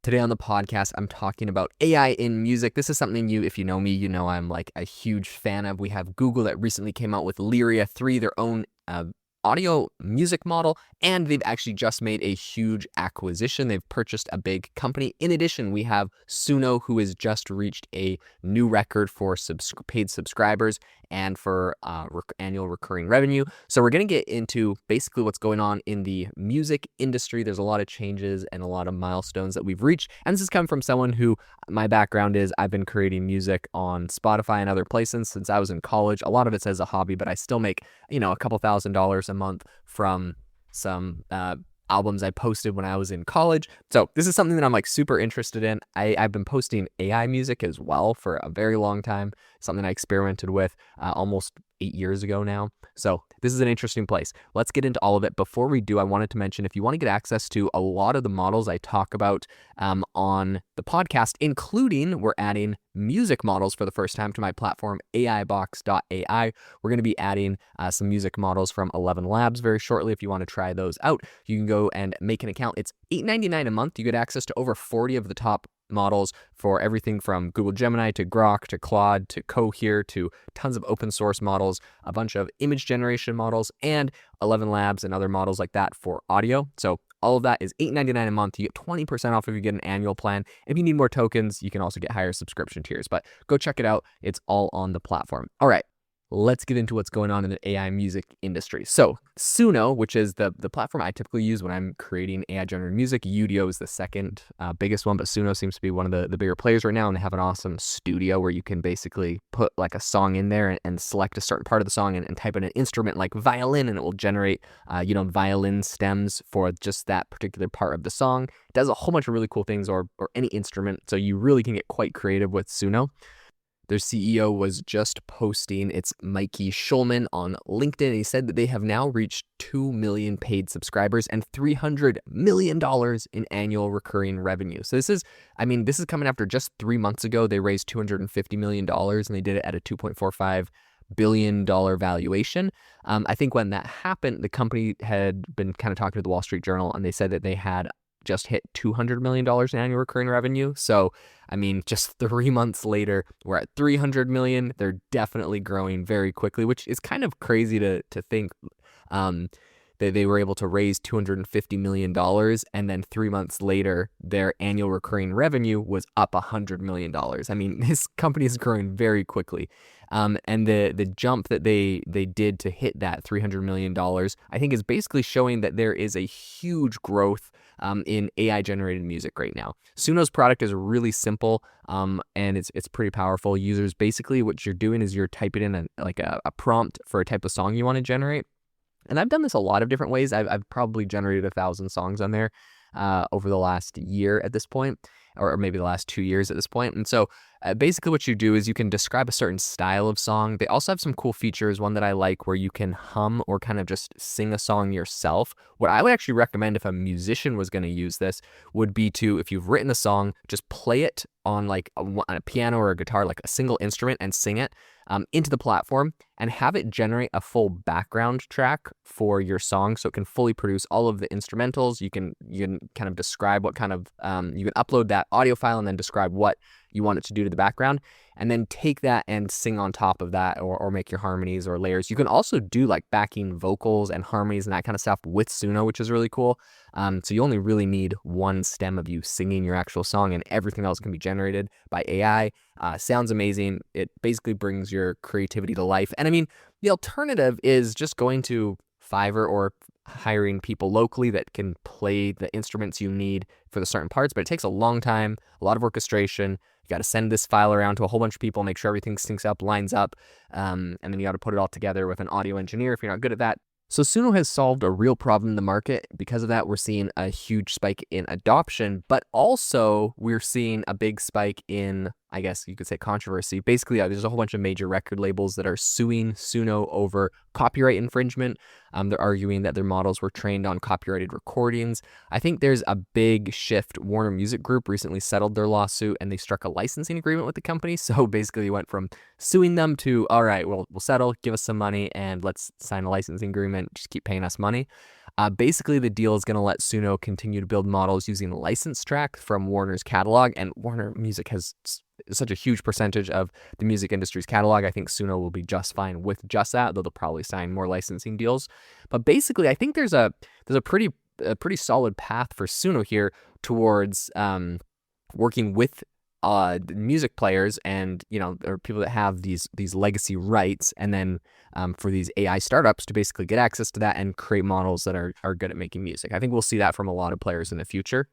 Today on the podcast, I'm talking about AI in music. This is something if you know me, you know I'm like a huge fan of. We have Google that recently came out with Lyria 3, their own audio music model, and they've actually just made a huge acquisition. They've purchased a big company. In addition, we have Suno, who has just reached a new record for paid subscribers and for annual recurring revenue. So we're going to get into basically what's going on in the music industry. There's a lot of changes and a lot of milestones that we've reached. And this has come from someone who, my background is I've been creating music on Spotify and other places since I was in college. A lot of it's as a hobby, but I still make, a couple $1,000s a month from some albums I posted when I was in college. So this is something that I'm like super interested in. I've been posting AI music as well for a very long time, something I experimented with almost 8 years ago now. So this is an interesting place. Let's get into all of it. Before we do, I wanted to mention if you want to get access to a lot of the models I talk about on the podcast, including we're adding music models for the first time to my platform, AIbox.ai. We're going to be adding some music models from 11 Labs very shortly. If you want to try those out, you can go and make an account. It's $8.99 a month. You get access to over 40 of the top models for everything from Google Gemini to Grok to Claude to Cohere to tons of open source models, a bunch of image generation models, and 11 Labs and other models like that for audio. So all of that is $8.99 a month. You get 20% off if you get an annual plan. If you need more tokens, you can also get higher subscription tiers, but go check it out. It's all on the platform. All right. Let's get into what's going on in the AI music industry. So Suno, which is the platform I typically use when I'm creating AI-generated music. Udio is the second biggest one, but Suno seems to be one of the bigger players right now, and they have an awesome studio where you can basically put like a song in there and select a certain part of the song and type in an instrument like violin, and it will generate, violin stems for just that particular part of the song. It does a whole bunch of really cool things, or any instrument, so you really can get quite creative with Suno. Their CEO was just posting, it's Mikey Schulman on LinkedIn, and he said that they have now reached 2 million paid subscribers and $300 million in annual recurring revenue. So this is coming after just 3 months ago, they raised $250 million and they did it at a $2.45 billion valuation. I think when that happened, the company had been kind of talking to the Wall Street Journal, and they said that they had just hit $200 million in annual recurring revenue. So, just 3 months later, we're at 300 million. They're definitely growing very quickly, which is kind of crazy to think that they were able to raise $250 million. And then 3 months later, their annual recurring revenue was up $100 million. This company is growing very quickly. And the jump that they did to hit that $300 million, I think is basically showing that there is a huge growth in AI-generated music right now. Suno's product is really simple, and it's pretty powerful. Users, basically what you're doing is you're typing in a prompt for a type of song you want to generate. And I've done this a lot of different ways. I've probably generated 1,000 songs on there over the last year at this point, or maybe the last 2 years at this point. And so basically what you do is you can describe a certain style of song. They also have some cool features, one that I like, where you can hum or kind of just sing a song yourself. What I would actually recommend if a musician was going to use this would be to, if you've written a song, just play it on like a piano or a guitar, like a single instrument, and sing it into the platform and have it generate a full background track for your song, so it can fully produce all of the instrumentals. You can kind of describe what kind of you can upload that audio file and then describe what you want it to do to the background, and then take that and sing on top of that, or make your harmonies or layers. You can also do like backing vocals and harmonies and that kind of stuff with Suno, which is really cool. So you only really need one stem of you singing your actual song, and everything else can be generated by AI. Sounds amazing. It basically brings your creativity to life. And the alternative is just going to Fiverr or hiring people locally that can play the instruments you need for the certain parts, but it takes a long time, a lot of orchestration. You got to send this file around to a whole bunch of people, make sure everything syncs up, lines up, and then you got to put it all together with an audio engineer if you're not good at that. So Suno has solved a real problem in the market. Because of that, we're seeing a huge spike in adoption, but also we're seeing a big spike in, I guess you could say, controversy. Basically, there's a whole bunch of major record labels that are suing Suno over copyright infringement. They're arguing that their models were trained on copyrighted recordings. I think there's a big shift. Warner Music Group recently settled their lawsuit, and they struck a licensing agreement with the company. So basically, it went from suing them to, all right, well, we'll settle, give us some money, and let's sign a licensing agreement, just keep paying us money. Basically, the deal is going to let Suno continue to build models using the license track from Warner's catalog, and Warner Music has such a huge percentage of the music industry's catalog. I think Suno will be just fine with just that, though they'll probably sign more licensing deals. But basically, I think there's a pretty solid path for Suno here towards working with music players and, or people that have these legacy rights, and then for these AI startups to basically get access to that and create models that are good at making music. I think we'll see that from a lot of players in the future.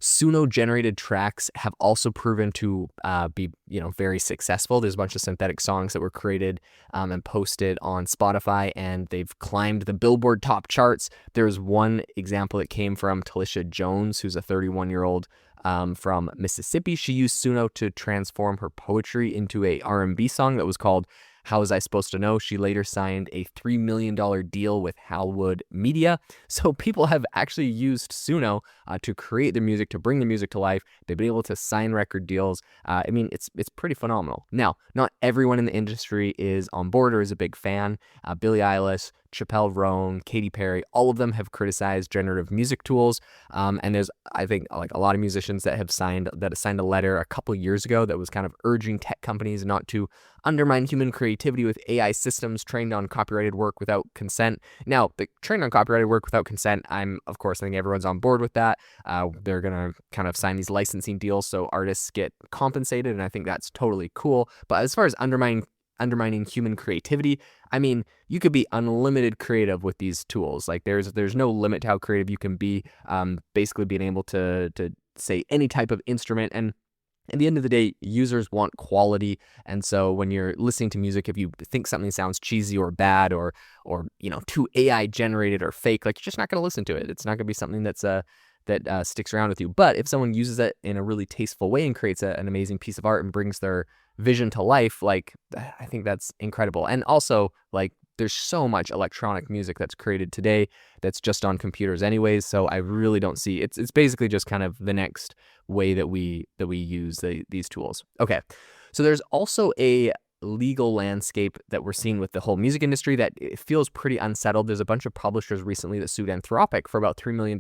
Suno generated tracks have also proven to be, very successful. There's a bunch of synthetic songs that were created and posted on Spotify, and they've climbed the Billboard top charts. There's one example that came from Talisha Jones, who's a 31-year-old from Mississippi. She used Suno to transform her poetry into a R&B song that was called How Was I Supposed to Know? She later signed a $3 million deal with Howwood Media. So people have actually used Suno to create their music, to bring the music to life. They've been able to sign record deals. It's pretty phenomenal. Now, not everyone in the industry is on board or is a big fan. Billie Eilish, Chappelle Roan, Katy Perry, all of them have criticized generative music tools. And there's, I think, like a lot of musicians that have signed a letter a couple years ago that was kind of urging tech companies not to undermine human creativity with AI systems trained on copyrighted work without consent. Now, the trained on copyrighted work without consent, I think everyone's on board with that. They're going to kind of sign these licensing deals so artists get compensated, and I think that's totally cool. But as far as undermining human creativity, you could be unlimited creative with these tools. Like there's no limit to how creative you can be. Basically being able to say any type of instrument, and at the end of the day, users want quality. And so when you're listening to music, if you think something sounds cheesy or bad or too AI generated or fake, like you're just not going to listen to it. It's not going to be something that sticks around with you. But if someone uses it in a really tasteful way and creates an amazing piece of art and brings their vision to life, like I think that's incredible. And also, like, there's so much electronic music that's created today that's just on computers anyways. So I really don't see it's basically just kind of the next way that we use these tools. Okay, so there's also a legal landscape that we're seeing with the whole music industry that it feels pretty unsettled. There's a bunch of publishers recently that sued Anthropic for about $3 million.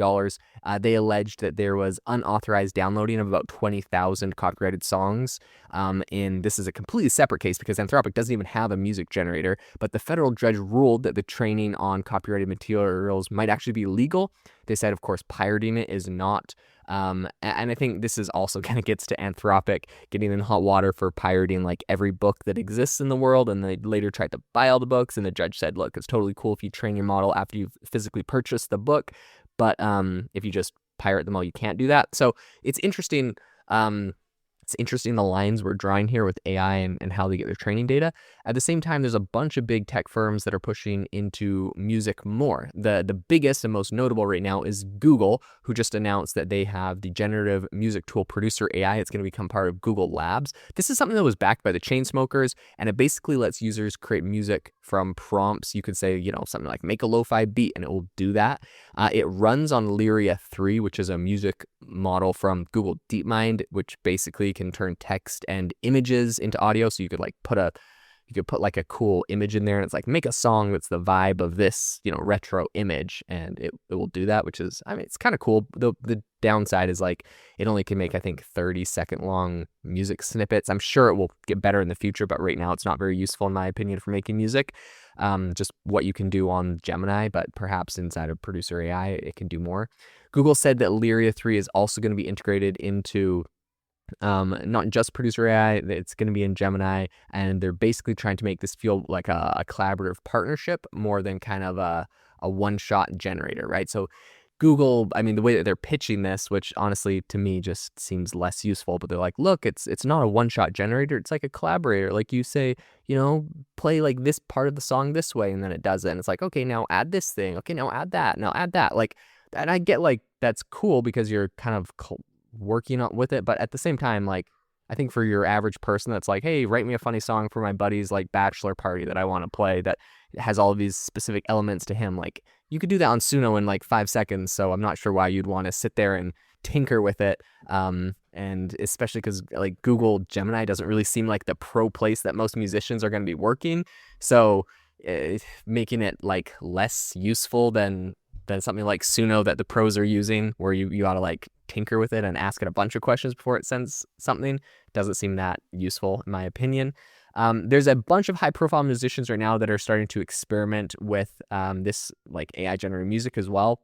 They alleged that there was unauthorized downloading of about 20,000 copyrighted songs. And this is a completely separate case because Anthropic doesn't even have a music generator, but the federal judge ruled that the training on copyrighted materials might actually be legal. They said, of course, pirating it is not. And I think this is also kind of gets to Anthropic getting in hot water for pirating like every book that exists in the world. And they later tried to buy all the books. And the judge said, look, it's totally cool if you train your model after you've physically purchased the book. But if you just pirate them all, you can't do that. So it's interesting. It's interesting the lines we're drawing here with AI and how they get their training data. At the same time, there's a bunch of big tech firms that are pushing into music more. The biggest and most notable right now is Google, who just announced that they have the generative music tool Producer AI. It's going to become part of Google Labs. This is something that was backed by the Chainsmokers, and it basically lets users create music from prompts. You could say, something like make a lo-fi beat, and it will do that. It runs on Lyria 3, which is a music model from Google DeepMind, which basically can turn text and images into audio. So you could put like a cool image in there, and it's like make a song that's the vibe of this retro image, and it will do that, which is it's kind of cool. The downside is like it only can make I think 30-second long music snippets. I'm sure it will get better in the future, but right now it's not very useful in my opinion for making music. Just what you can do on Gemini, but perhaps inside of Producer AI it can do more. Google said that Lyria 3 is also going to be integrated into not just Producer AI, it's going to be in Gemini, and they're basically trying to make this feel like a collaborative partnership more than kind of a one-shot generator, right? So Google, the way that they're pitching this, which honestly to me just seems less useful, but they're like, look, it's not a one-shot generator, it's like a collaborator. Like you say, play like this part of the song this way, and then it does it. And it's like, okay, now add this thing. Okay, now add that. Now add that. Like, and I get like that's cool because you're kind of working on with it, but at the same time, like I think for your average person that's like, hey, write me a funny song for my buddy's like bachelor party that I want to play that has all of these specific elements to him, like you could do that on Suno in like 5 seconds. So I'm not sure why you'd want to sit there and tinker with it, and especially because like Google Gemini doesn't really seem like the pro place that most musicians are going to be working, so making it like less useful than than something like Suno that the pros are using, where you gotta like tinker with it and ask it a bunch of questions before it sends something. Doesn't seem that useful in my opinion. There's a bunch of high-profile musicians right now that are starting to experiment with this like AI-generated music as well.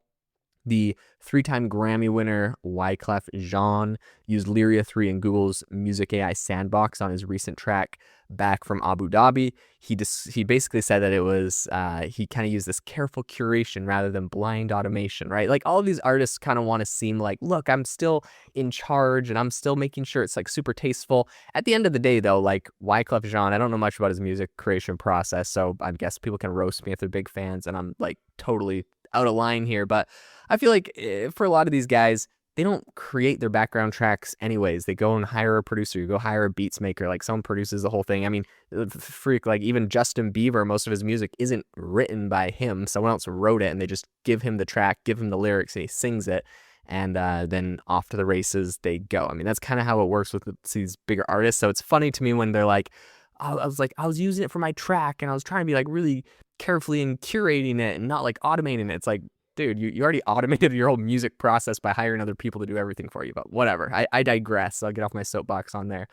The 3-time Grammy winner Wyclef Jean used Lyria 3 in Google's Music AI sandbox on his recent track Back from Abu Dhabi. He basically said that it was he kind of used this careful curation rather than blind automation, right? Like all of these artists kind of want to seem like, look, I'm still in charge and I'm still making sure it's like super tasteful. At the end of the day, though, like Wyclef Jean, I don't know much about his music creation process, so I guess people can roast me if they're big fans, and I'm like totally out of line here, but I feel like for a lot of these guys, they don't create their background tracks anyways. They go and hire a producer. You go hire a beats maker. Like someone produces the whole thing. I mean, freak, like even Justin Bieber, most of his music isn't written by him. Someone else wrote it and they just give him the track, give him the lyrics, and he sings it. And then off to the races they go. I mean, that's kind of how it works with these bigger artists. So it's funny to me when they're like, I was using it for my track and I was trying to be like really carefully and curating it and not like automating it. It's like, dude, you already automated your whole music process by hiring other people to do everything for you. But whatever, I digress. I'll get off my soapbox on there.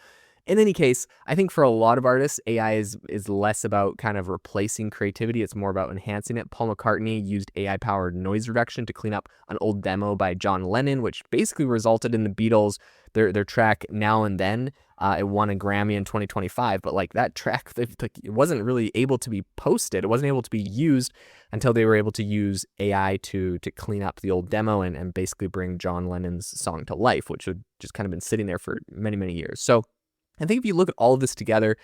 In any case, I think for a lot of artists, AI is less about kind of replacing creativity. It's more about enhancing it. Paul McCartney used AI-powered noise reduction to clean up an old demo by John Lennon, which basically resulted in the Beatles, their track Now and Then. It won a Grammy in 2025, but like that track, it wasn't really able to be posted. It wasn't able to be used until they were able to use AI to clean up the old demo and basically bring John Lennon's song to life, which had just kind of been sitting there for many, many years. So I think if you look at all of this together,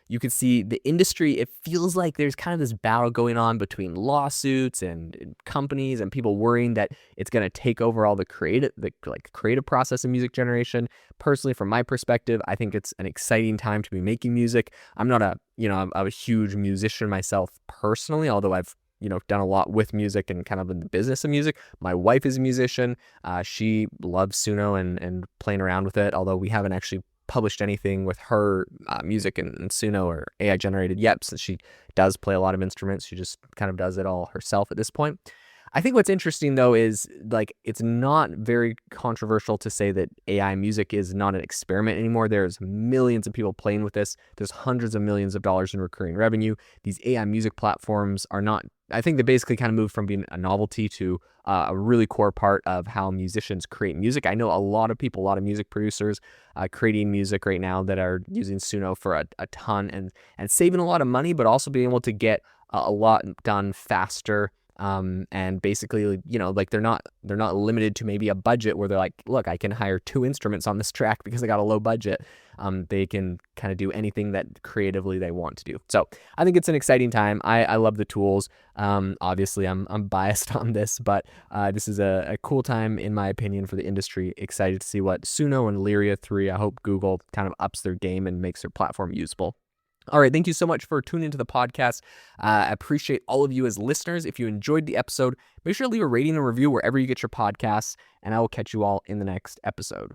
you can see the industry, it feels like there's kind of this battle going on between lawsuits and companies and people worrying that it's going to take over all the creative process of music generation. Personally, from my perspective, I think it's an exciting time to be making music. I'm not I'm a huge musician myself personally, although I've done a lot with music and kind of in the business of music. My wife is a musician. She loves Suno and playing around with it, although we haven't actually published anything with her music and Suno or AI generated yet, since she does play a lot of instruments. She just kind of does it all herself at this point. I think what's interesting though is like it's not very controversial to say that AI music is not an experiment anymore. There's millions of people playing with this. There's hundreds of millions of dollars in recurring revenue. These AI music platforms are not, I think they basically kind of moved from being a novelty to a really core part of how musicians create music. I know a lot of people, a lot of music producers creating music right now that are using Suno for a ton and saving a lot of money, but also being able to get a lot done faster. And basically, like they're not limited to maybe a budget where they're like, look, I can hire 2 instruments on this track because I got a low budget. They can kind of do anything that creatively they want to do. So I think it's an exciting time. I love the tools. Obviously I'm biased on this, but this is a cool time in my opinion for the industry. Excited to see what Suno and Lyria 3, I hope Google kind of ups their game and makes their platform usable. All right, thank you so much for tuning into the podcast. I appreciate all of you as listeners. If you enjoyed the episode, make sure to leave a rating and review wherever you get your podcasts, and I will catch you all in the next episode.